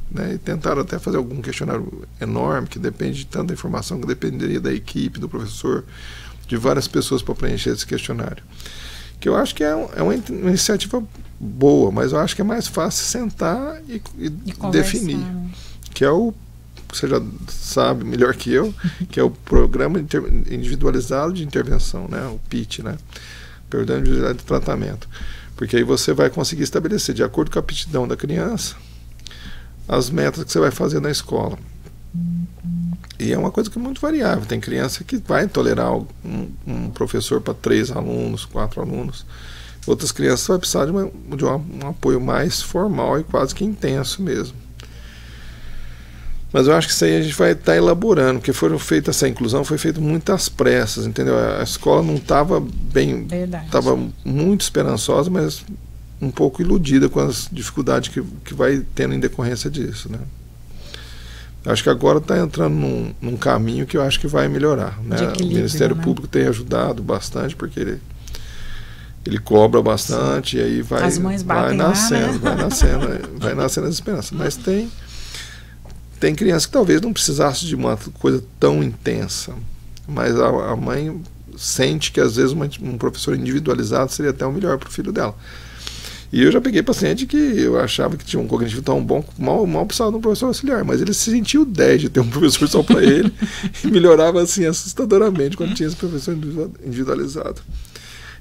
S2: né, e tentaram até fazer algum questionário enorme, que depende de tanta informação, que dependeria da equipe, do professor, de várias pessoas para preencher esse questionário. Que eu acho que é uma iniciativa boa, mas eu acho que é mais fácil sentar e definir. Que é você já sabe melhor que eu, que é o Programa Individualizado de Intervenção, né? O PIT, né? Programa Individualizado de Tratamento. Porque aí você vai conseguir estabelecer, de acordo com a aptidão da criança, as metas que você vai fazer na escola. E é uma coisa que é muito variável. Tem criança que vai tolerar um professor para 3 alunos, 4 alunos. Outras crianças vão precisar de um apoio mais formal e quase que intenso mesmo. Mas eu acho que isso aí a gente vai estar elaborando, porque essa inclusão foi feita muito às pressas, entendeu? A escola não estava bem, estava muito esperançosa, mas um pouco iludida com as dificuldades que vai tendo em decorrência disso, né? Acho que agora está entrando num caminho que eu acho que vai melhorar, né? O Ministério Público tem ajudado bastante, porque ele cobra bastante. Sim. E aí vai nascendo as esperanças. Mas tem criança que talvez não precisasse de uma coisa tão intensa. mas a mãe sente que às vezes um professor individualizado seria até o melhor para o filho dela. E eu já peguei paciente que eu achava que tinha um cognitivo tão bom, mal precisava de um professor auxiliar, mas ele se sentiu 10 de ter um professor só para ele e melhorava assim assustadoramente quando tinha esse professor individualizado.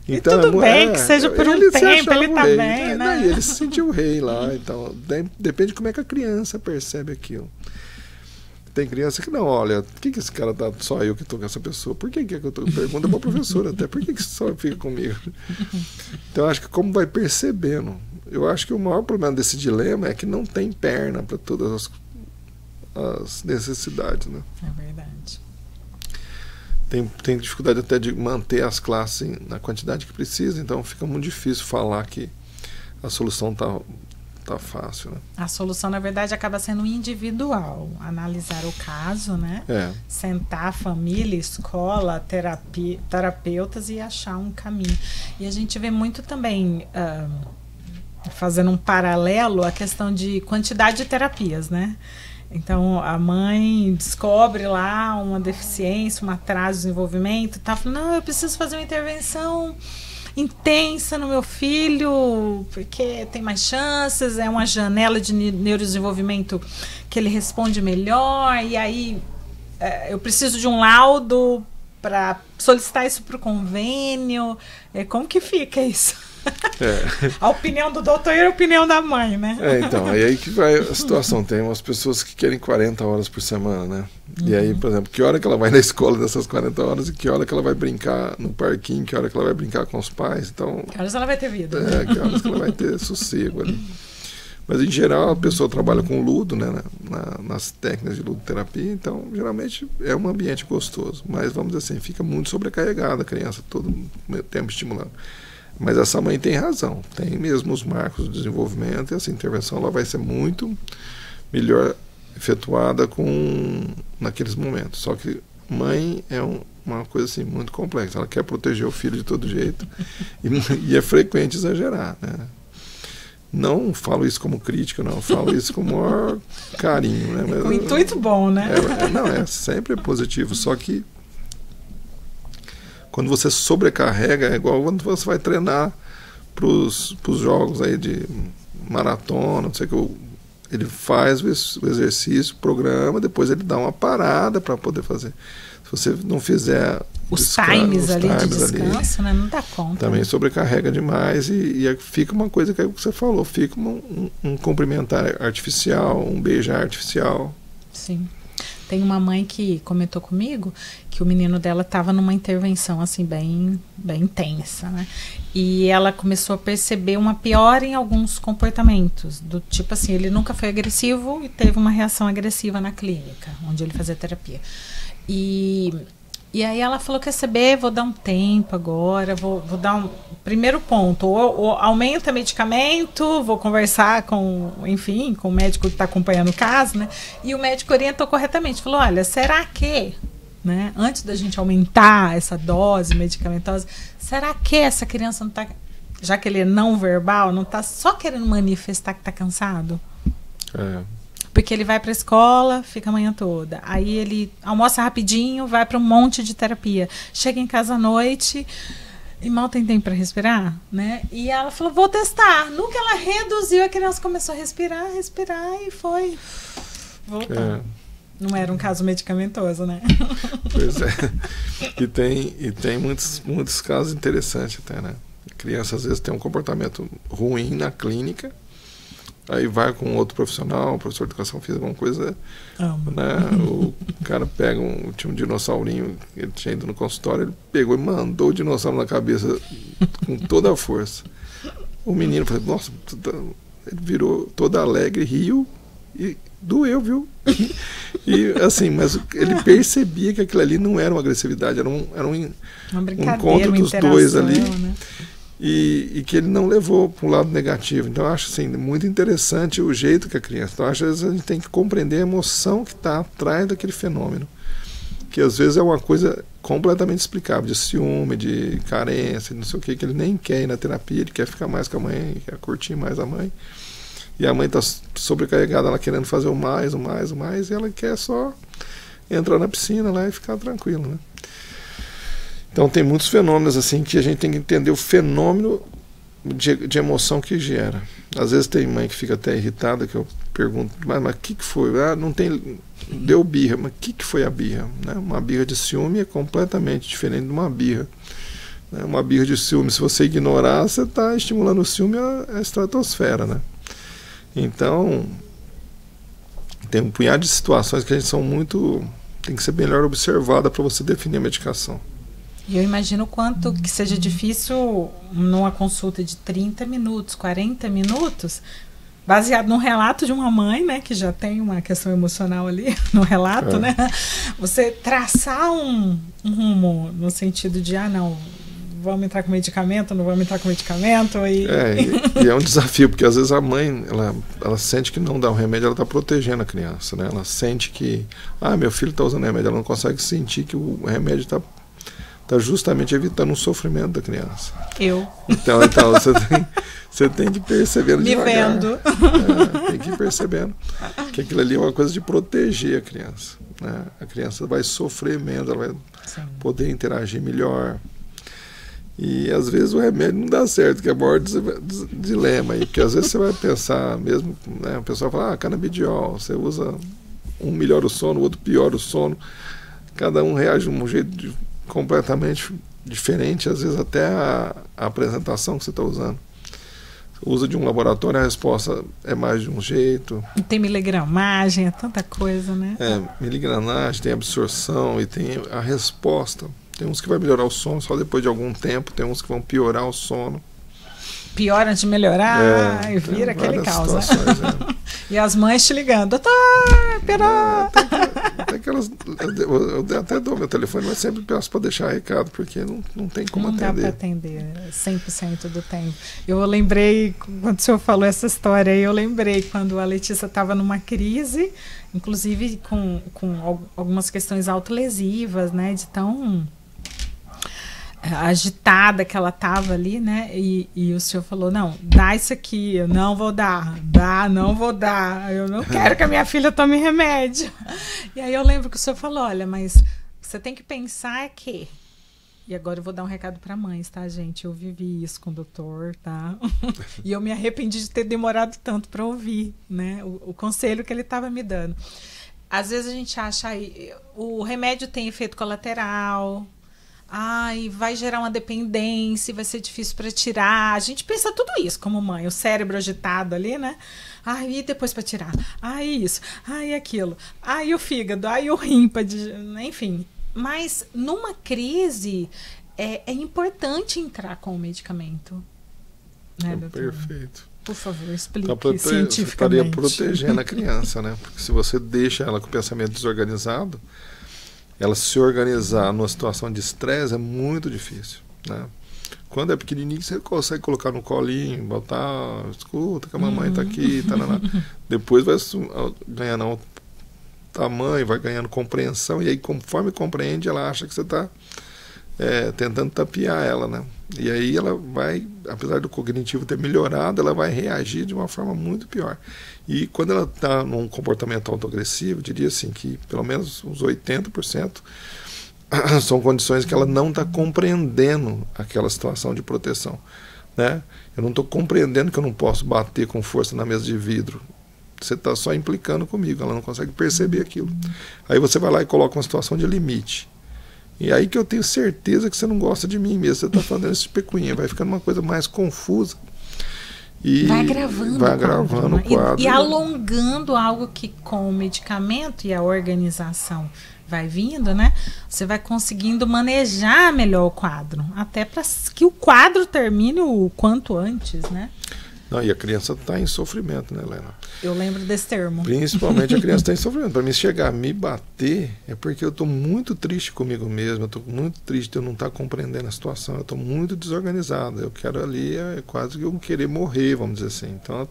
S2: Então,
S1: e tudo bem que seja por um tempo, ele tá bem, né?
S2: Ele se sentiu rei lá, então depende de como é que a criança percebe aquilo. Tem criança que não, olha, por que esse cara tá, só eu que tô com essa pessoa? Por que eu tô? Pergunta pra professora até, por que só fica comigo? Então, acho que como vai percebendo, eu acho que o maior problema desse dilema é que não tem perna para todas as necessidades, né?
S1: É verdade.
S2: Tem dificuldade até de manter as classes na quantidade que precisa, então fica muito difícil falar que a solução tá fácil, né?
S1: A solução, na verdade, acaba sendo individual. Analisar o caso, né? Sentar a família, escola, terapeutas e achar um caminho. E a gente vê muito também, fazendo um paralelo, a questão de quantidade de terapias, né? Então, a mãe descobre lá uma deficiência, um atraso de desenvolvimento, tá falando, não, eu preciso fazer uma intervenção intensa no meu filho, porque tem mais chances, é uma janela de neurodesenvolvimento que ele responde melhor, e aí eu preciso de um laudo para solicitar isso para o convênio. Como que fica isso? A opinião do doutor e a opinião da mãe, né?
S2: Então, aí que vai a situação. Tem umas pessoas que querem 40 horas por semana, né? E aí, por exemplo, que hora que ela vai na escola dessas 40 horas e que hora que ela vai brincar no parquinho, que hora que ela vai brincar com os pais. Então,
S1: que horas ela vai ter vida?
S2: Que horas que ela vai ter sossego ali. Mas, em geral, a pessoa trabalha com ludo, né? Nas técnicas de ludoterapia, então, geralmente, é um ambiente gostoso. Mas, vamos dizer assim, fica muito sobrecarregada a criança, todo o tempo estimulando. Mas essa mãe tem razão, tem mesmo os marcos do desenvolvimento e essa intervenção ela vai ser muito melhor efetuada naqueles momentos. Só que mãe é uma coisa assim muito complexa, ela quer proteger o filho de todo jeito e é frequente exagerar, né? Não falo isso como crítica, não, falo isso com o maior carinho, né? Mas,
S1: com intuito bom, né?
S2: Não, sempre positivo, só que quando você sobrecarrega, é igual quando você vai treinar para os jogos aí de maratona, não sei o que, ele faz o exercício, programa, depois ele dá uma parada para poder fazer. Se você não fizer
S1: os times ali de descanso, né? Não dá conta.
S2: Também sobrecarrega demais e fica uma coisa que é o que você falou, fica um cumprimentar artificial, um beijar artificial.
S1: Sim. Tem uma mãe que comentou comigo que o menino dela estava numa intervenção assim bem intensa, né? E ela começou a perceber uma piora em alguns comportamentos, do tipo assim, ele nunca foi agressivo e teve uma reação agressiva na clínica, onde ele fazia terapia. E aí ela falou, quer saber, vou dar um tempo agora, vou dar um primeiro ponto, ou aumenta medicamento, vou conversar com o médico que está acompanhando o caso, né? E o médico orientou corretamente, falou, olha, será que, né, antes da gente aumentar essa dose medicamentosa, será que essa criança não está, já que ele é não verbal, não está só querendo manifestar que está cansado? Porque ele vai para a escola, fica a manhã toda. Aí ele almoça rapidinho, vai para um monte de terapia. Chega em casa à noite e mal tem tempo para respirar, né? E ela falou, vou testar. No que ela reduziu, a criança começou a respirar e foi voltando. Não era um caso medicamentoso, né?
S2: Pois é. E tem muitos casos interessantes até, né? A criança às vezes tem um comportamento ruim na clínica, aí vai com outro profissional, professor de educação física, alguma coisa, né? O cara pega tinha um dinossaurinho, ele tinha ido no consultório, ele pegou e mandou o dinossauro na cabeça com toda a força. O menino falou, nossa, ele virou todo alegre, riu e doeu, viu? E assim, mas ele percebia que aquilo ali não era uma agressividade, era um encontro dos dois ali. Né? E que ele não levou para um lado negativo. Então eu acho assim, muito interessante o jeito que a criança. Então acho que às vezes a gente tem que compreender a emoção que está atrás daquele fenômeno, que às vezes é uma coisa completamente explicável, de ciúme, de carência, não sei o que ele nem quer ir na terapia, ele quer ficar mais com a mãe, quer curtir mais a mãe, e a mãe está sobrecarregada, ela querendo fazer o mais, e ela quer só entrar na piscina lá e ficar tranquilo, né? Então tem muitos fenômenos assim que a gente tem que entender o fenômeno de emoção que gera. Às vezes tem mãe que fica até irritada, que eu pergunto, mas o que foi? Ah, não tem, deu birra, mas o que foi a birra? Né? Uma birra de ciúme é completamente diferente de uma birra. Né? Uma birra de ciúme, se você ignorar, você está estimulando o ciúme à estratosfera. Né? Então, tem um punhado de situações que a gente tem que ser melhor observada para você definir a medicação.
S1: E eu imagino o quanto que seja difícil numa consulta de 30 minutos, 40 minutos, baseado num relato de uma mãe, né, que já tem uma questão emocional ali no relato, né? Você traçar um rumo no sentido de, não, vamos entrar com medicamento, não vamos entrar com medicamento. E
S2: é um desafio, porque às vezes a mãe, ela sente que não dá o remédio, ela está protegendo a criança, né? Ela sente que, meu filho está usando remédio, ela não consegue sentir que o remédio está justamente evitando o sofrimento da criança. Então você tem que ir percebendo devagar.
S1: Me vendo.
S2: Tem que ir percebendo que aquilo ali é uma coisa de proteger a criança. Né? A criança vai sofrer menos, ela vai poder interagir melhor. E às vezes o remédio não dá certo, que é o maior dilema aí, porque às vezes você vai pensar mesmo, né, o pessoal fala, canabidiol, você usa, um melhora o sono, o outro piora o sono, cada um reage de um jeito completamente diferente, às vezes até a apresentação que você está usando. Você usa de um laboratório, a resposta é mais de um jeito.
S1: E tem miligramagem, é tanta coisa, né?
S2: Miligramagem, tem absorção e tem a resposta. Tem uns que vai melhorar o sono só depois de algum tempo, tem uns que vão piorar o sono.
S1: Piora antes de melhorar e vira aquele caos, né? E as mães te ligando, doutor, piorou.
S2: Tem aquelas, eu até dou meu telefone, mas sempre peço para deixar recado, porque não tem como atender.
S1: Não dá para atender 100% do tempo. Eu lembrei, quando o senhor falou essa história aí, eu lembrei quando a Letícia estava numa crise, inclusive com algumas questões autolesivas, né, de tão agitada que ela estava ali, né? E o senhor falou, não, dá isso aqui, eu não vou dar, não vou dar, eu não quero que a minha filha tome remédio. E aí eu lembro que o senhor falou, olha, mas você tem que pensar que... E agora eu vou dar um recado para mães, tá, gente? Eu vivi isso com o doutor, tá? E eu me arrependi de ter demorado tanto para ouvir, né? O conselho que ele estava me dando. Às vezes a gente acha, o remédio tem efeito colateral... e vai gerar uma dependência, vai ser difícil para tirar. A gente pensa tudo isso como mãe, o cérebro agitado ali, né? E depois para tirar? Isso. Aquilo. O fígado. O rim, enfim. Mas numa crise é importante entrar com o medicamento. Né, doutor?
S2: Perfeito.
S1: Por favor, explique cientificamente.
S2: Você estaria protegendo a criança, né? Porque se você deixa ela com o pensamento desorganizado, ela se organizar numa situação de estresse é muito difícil, né? Quando é pequenininho, você consegue colocar no colinho, botar, escuta que a mamãe está aqui, depois vai ganhando tamanho, vai ganhando compreensão, e aí conforme compreende, ela acha que você está tentando tapear ela, né? E aí ela vai, apesar do cognitivo ter melhorado, ela vai reagir de uma forma muito pior. E quando ela está num comportamento autoagressivo, eu diria assim que pelo menos uns 80% são condições que ela não está compreendendo aquela situação de proteção, né? Eu não estou compreendendo que eu não posso bater com força na mesa de vidro. Você está só implicando comigo, ela não consegue perceber aquilo. Aí você vai lá e coloca uma situação de limite. E aí que eu tenho certeza que você não gosta de mim mesmo, você está fazendo esse pecuinha, vai ficando uma coisa mais confusa. E
S1: vai gravando
S2: o quadro.
S1: E alongando algo que com o medicamento e a organização vai vindo, né? Você vai conseguindo manejar melhor o quadro, até para que o quadro termine o quanto antes, né?
S2: Não, e a criança está em sofrimento, né, Helena?
S1: Eu lembro desse termo.
S2: Principalmente a criança está em sofrimento. Para mim chegar a me bater é porque eu estou muito triste comigo mesmo, eu estou muito triste de eu não estar compreendendo a situação, eu estou muito desorganizado, eu quero ali, quase que eu querer morrer, vamos dizer assim. Então ela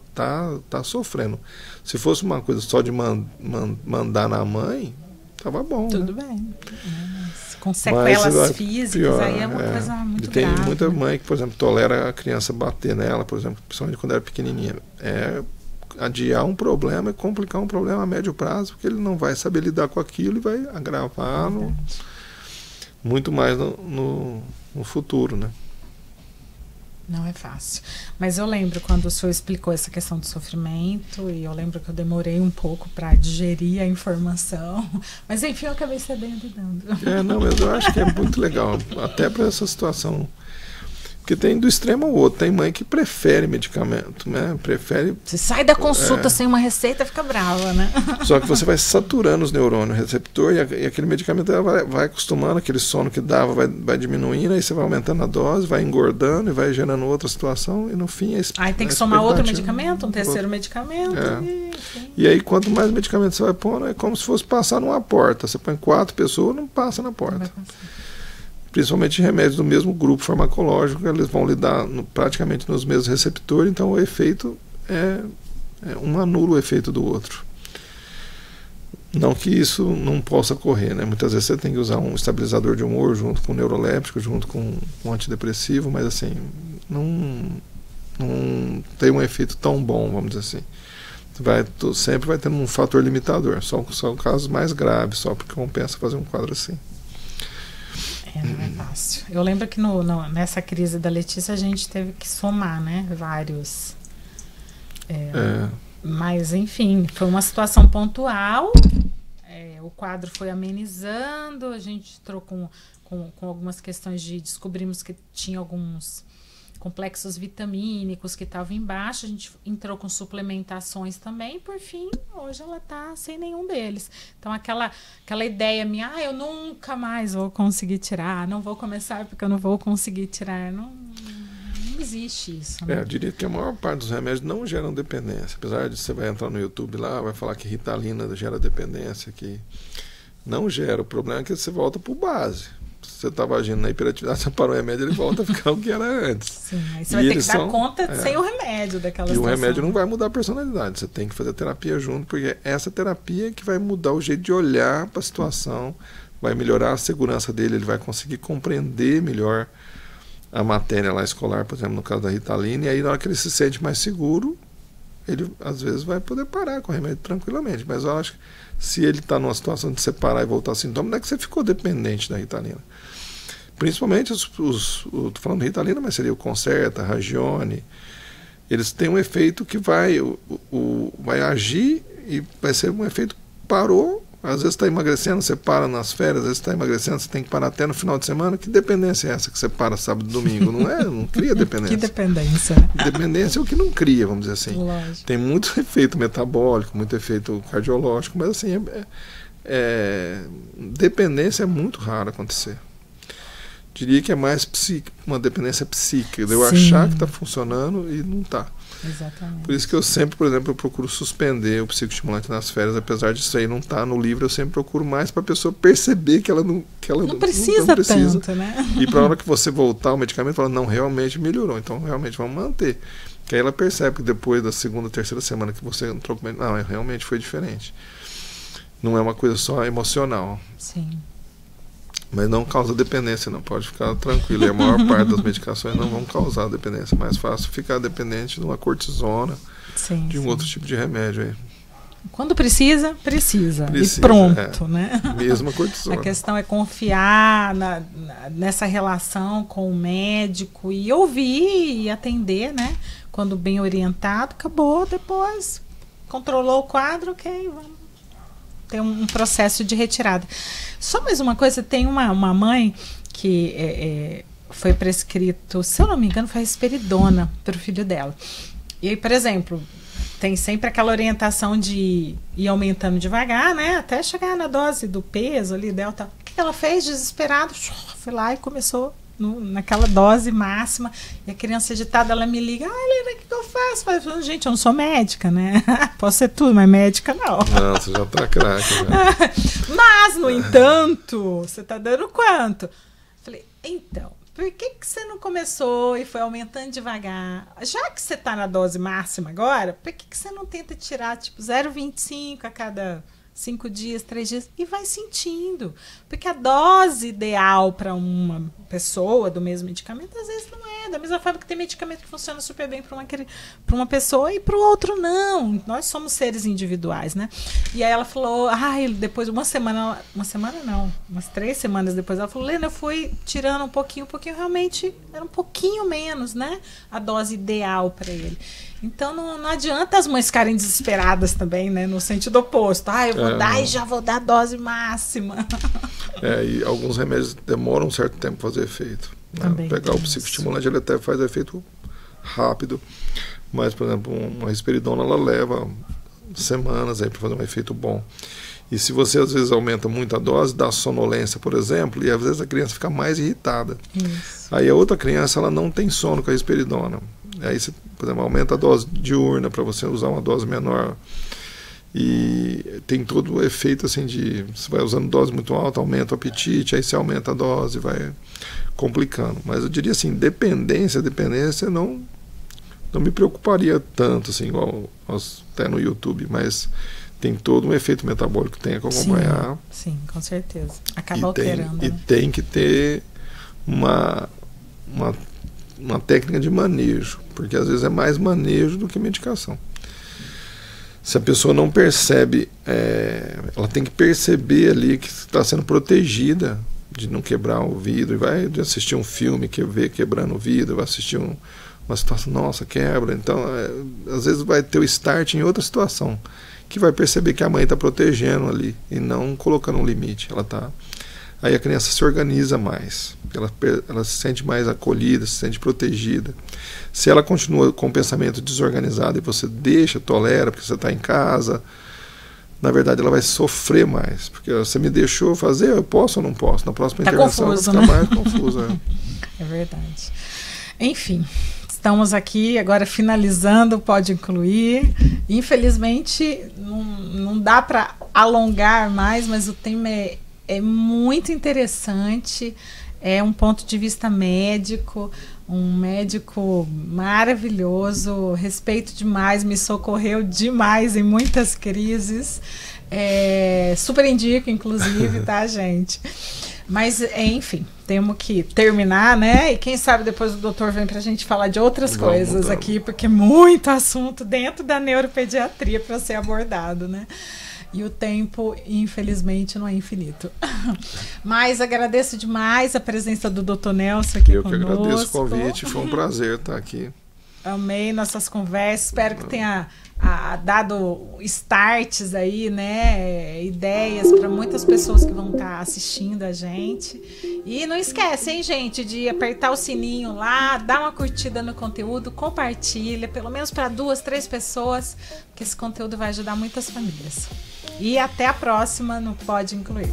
S2: tá sofrendo. Se fosse uma coisa só de mandar na mãe, tava bom.
S1: Tudo
S2: né?
S1: bem. Com sequelas físicas,
S2: pior,
S1: aí é uma coisa muito
S2: grave. Tem muita
S1: né?
S2: mãe que, por exemplo, tolera a criança bater nela, por exemplo, principalmente quando era pequenininha. Adiar um problema e complicar um problema a médio prazo, porque ele não vai saber lidar com aquilo e vai agravar muito mais no futuro, né?
S1: Não é fácil. Mas eu lembro quando o senhor explicou essa questão do sofrimento, e eu lembro que eu demorei um pouco para digerir a informação, mas enfim, eu acabei cedendo e dando.
S2: Não, mas eu acho que é muito legal, até para essa situação. Porque tem do extremo ao outro. Tem mãe que prefere medicamento, né? Prefere...
S1: Você sai da consulta sem uma receita, fica brava, né?
S2: Só que você vai saturando os neurônios, o receptor, e aquele medicamento vai acostumando, aquele sono que dava vai diminuindo, aí você vai aumentando a dose, vai engordando e vai gerando outra situação, e no fim...
S1: Aí tem que somar outro medicamento, um terceiro medicamento.
S2: E aí, quanto mais medicamento você vai pondo, é como se fosse passar numa porta. Você põe 4 pessoas, não passa na porta. Principalmente remédios do mesmo grupo farmacológico, eles vão lidar praticamente nos mesmos receptores, então o efeito um anula o efeito do outro. Não que isso não possa ocorrer, né? Muitas vezes você tem que usar um estabilizador de humor junto com um neuroléptico, junto com um antidepressivo, mas assim, não tem um efeito tão bom, vamos dizer assim. Sempre vai tendo um fator limitador, só casos mais graves, só porque compensa fazer um quadro assim.
S1: Não é fácil. Eu lembro que nessa crise da Letícia a gente teve que somar, né? Vários. Mas, enfim, foi uma situação pontual. O quadro foi amenizando. A gente trocou com algumas questões descobrimos que tinha alguns complexos vitamínicos que estavam embaixo, a gente entrou com suplementações também, e por fim, hoje ela está sem nenhum deles. Então aquela ideia minha, eu nunca mais vou conseguir tirar, não vou começar porque eu não vou conseguir tirar, não existe isso, né?
S2: Eu diria que a maior parte dos remédios não geram dependência, apesar de você vai entrar no YouTube lá, vai falar que Ritalina gera dependência, que não gera, o problema é que você volta para o base. Você estava agindo na hiperatividade, você parou o remédio, ele volta a ficar o que era antes.
S1: Sim, aí você vai ter que dar conta sem o remédio daquela situação.
S2: E o remédio não vai mudar a personalidade, você tem que fazer terapia junto, porque essa terapia é que vai mudar o jeito de olhar para a situação, vai melhorar a segurança dele, ele vai conseguir compreender melhor a matéria lá escolar, por exemplo, no caso da Ritalina, e aí na hora que ele se sente mais seguro, ele às vezes vai poder parar com o remédio tranquilamente, mas eu acho que se ele está numa situação de separar e voltar a sintoma, não é que você ficou dependente da Ritalina. Principalmente estou falando de Ritalina, mas seria o Concerta, a Ragione, eles têm um efeito que vai agir e vai ser um efeito parou. Às vezes está emagrecendo, você para nas férias, às vezes está emagrecendo, você tem que parar até no final de semana. Que dependência é essa que você para sábado e domingo? Não cria dependência.
S1: Que dependência?
S2: Dependência é o que não cria, vamos dizer assim.
S1: Lógico.
S2: Tem muito efeito metabólico, muito efeito cardiológico, mas assim, dependência é muito raro acontecer. Diria que é mais uma dependência psíquica, de eu achar que está funcionando e não está.
S1: Exatamente.
S2: Por isso que eu sempre, por exemplo, eu procuro suspender o psicoestimulante nas férias, apesar disso aí não estar no livro, eu sempre procuro mais para a pessoa perceber que ela não precisa
S1: tanto, né?
S2: E para a hora que você voltar o medicamento, fala, não, realmente melhorou, então realmente vamos manter. Que aí ela percebe que depois da segunda, terceira semana que você entrou com não, realmente foi diferente. Não é uma coisa só emocional.
S1: Sim.
S2: Mas não causa dependência, não. Pode ficar tranquilo. E a maior parte das medicações não vão causar dependência. É mais fácil ficar dependente de uma cortisona, de um outro tipo de remédio aí.
S1: Quando precisa. E pronto, né?
S2: Mesmo a cortisona.
S1: A questão é confiar nessa relação com o médico e ouvir e atender, né? Quando bem orientado, acabou, depois controlou o quadro, ok, vamos. Tem um processo de retirada. Só mais uma coisa, tem uma mãe que foi prescrito, se eu não me engano, foi risperidona para o filho dela. E aí, por exemplo, tem sempre aquela orientação de ir aumentando devagar, né? Até chegar na dose do peso ali dela. Tá. O que ela fez? Desesperado, foi lá e começou naquela dose máxima, e a criança agitada, ela me liga, Helena, o que eu faço? Eu falo, gente, eu não sou médica, né? Posso ser tudo, mas médica não.
S2: Não, você já tá craque.
S1: Mas, no entanto, você tá dando quanto? Falei, então, por que você não começou e foi aumentando devagar? Já que você tá na dose máxima agora, por que você não tenta tirar, tipo, 0,25 a cada 5 dias, 3 dias, e vai sentindo. Porque a dose ideal para uma pessoa do mesmo medicamento, às vezes não é Da mesma forma que tem medicamento que funciona super bem para uma pessoa e para o outro não. Nós somos seres individuais, né? E aí ela falou, depois de umas 3 semanas depois, ela falou, Lena, eu fui tirando um pouquinho, realmente era um pouquinho menos, né? A dose ideal para ele. Então não adianta as mães ficarem desesperadas também, né? No sentido oposto. Eu vou dar e já vou dar a dose máxima.
S2: E alguns remédios demoram um certo tempo para fazer efeito. Né? Pegar o psicoestimulante, ele até faz efeito rápido, mas, por exemplo, uma risperidona, ela leva semanas aí para fazer um efeito bom. E se você às vezes aumenta muito a dose, dá sonolência, por exemplo, e às vezes a criança fica mais irritada. Isso. Aí a outra criança, ela não tem sono com a risperidona. Aí você, por exemplo, aumenta a dose diurna para você usar uma dose menor. E tem todo o efeito assim de... Você vai usando dose muito alta, aumenta o apetite, aí você aumenta a dose, vai complicando. Mas eu diria assim, dependência não me preocuparia tanto, assim, igual até no YouTube, mas tem todo um efeito metabólico que tem que acompanhar.
S1: Sim, com certeza. Acaba alterando.
S2: E tem que ter uma técnica de manejo, porque às vezes é mais manejo do que medicação. Se a pessoa não percebe, ela tem que perceber ali que está sendo protegida de não quebrar o vidro, e vai assistir um filme que vê quebrando o vidro, vai assistir uma situação, nossa, quebra. Então, às vezes vai ter o start em outra situação, que vai perceber que a mãe está protegendo ali e não colocando um limite. Aí a criança se organiza mais, ela se sente mais acolhida, se sente protegida. Se ela continua com o pensamento desorganizado e você tolera, porque você está em casa, na verdade ela vai sofrer mais, porque você me deixou fazer, eu posso ou não posso? Na próxima intervenção ela fica mais confusa.
S1: É verdade. Enfim, estamos aqui agora finalizando, pode incluir. Infelizmente não dá para alongar mais, mas o tema é muito interessante, é um ponto de vista médico, um médico maravilhoso, respeito demais, me socorreu demais em muitas crises, super indico, inclusive, tá, gente? Mas, enfim, temos que terminar, né? E quem sabe depois o doutor vem pra gente falar de outras coisas aqui, porque muito assunto dentro da neuropediatria para ser abordado, né? E o tempo, infelizmente, não é infinito. Mas agradeço demais a presença do Dr. Nelson aqui conosco.
S2: Eu que agradeço o convite, foi um prazer estar aqui.
S1: Amei nossas conversas, espero que tenha dado starts aí, né, ideias para muitas pessoas que vão estar assistindo a gente. E não esquece, hein, gente, de apertar o sininho lá, dar uma curtida no conteúdo, compartilha, pelo menos para 2, 3 pessoas, que esse conteúdo vai ajudar muitas famílias. E até a próxima no Pode Incluir.